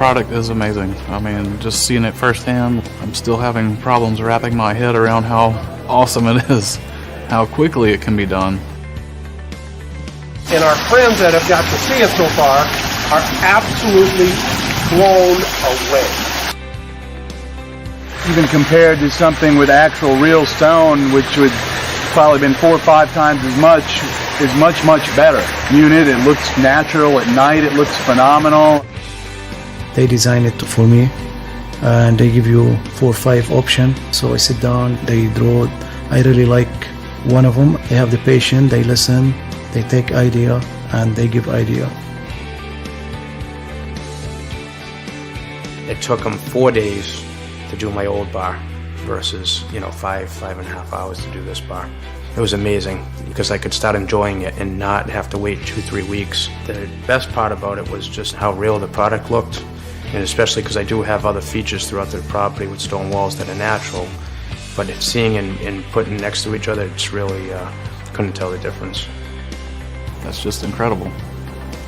product is amazing. I mean, just seeing it firsthand, I'm still having problems wrapping my head around how awesome it is, how quickly it can be done. And our friends that have got to see it so far are absolutely blown away. Even compared to something with actual real stone, which would probably been 4 or 5 times as much, is much, much better. Unit, it looks natural. At night, it looks phenomenal. They design it for me, and they give you 4 or 5 options. So I sit down, they draw. I really like one of them. They have the patience, they listen, they take idea, and they give idea. It took them 4 days to do my old bar versus, 5.5 hours to do this bar. It was amazing because I could start enjoying it and not have to wait 2-3 weeks. The best part about it was just how real the product looked, and especially because I do have other features throughout the property with stone walls that are natural, but seeing and putting next to each other, it's really, couldn't tell the difference. That's just incredible.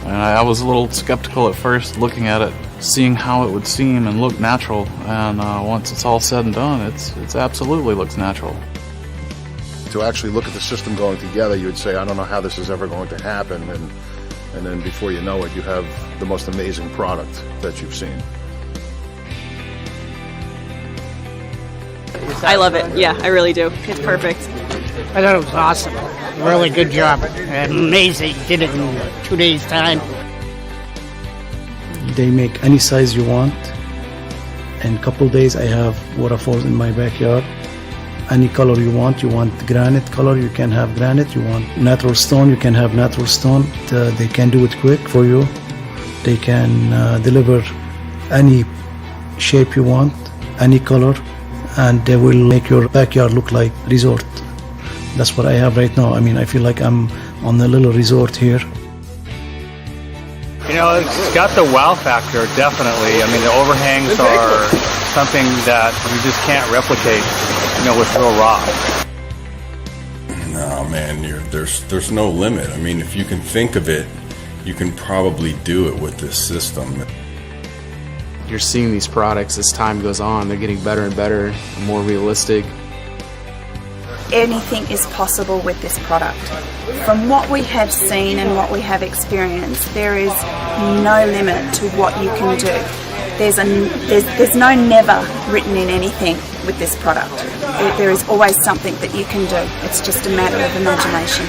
And I was a little skeptical at first looking at it, seeing how it would seem and look natural, and once it's all said and done, it absolutely looks natural. To actually look at the system going together, you would say, I don't know how this is ever going to happen, and then before you know it, you have the most amazing product that you've seen. I love it. Yeah, I really do. It's perfect. I thought it was awesome. Really good job. Amazing. Did it in 2 days' time. They make any size you want. In a couple days, I have waterfalls in my backyard. Any color you want granite color, you can have granite. You want natural stone, you can have natural stone. They can do it quick for you. They can deliver any shape you want, any color, and they will make your backyard look like resort. That's what I have right now. I mean, I feel like I'm on a little resort here. It's got the wow factor, definitely. I mean, the overhangs are something that you just can't replicate, with real rock. No, man, there's no limit. I mean, if you can think of it, you can probably do it with this system. You're seeing these products as time goes on. They're getting better and better, and more realistic. Anything is possible with this product. From what we have seen and what we have experienced, there is no limit to what you can do. There's no never written in anything with this product. There is always something that you can do. It's just a matter of imagination.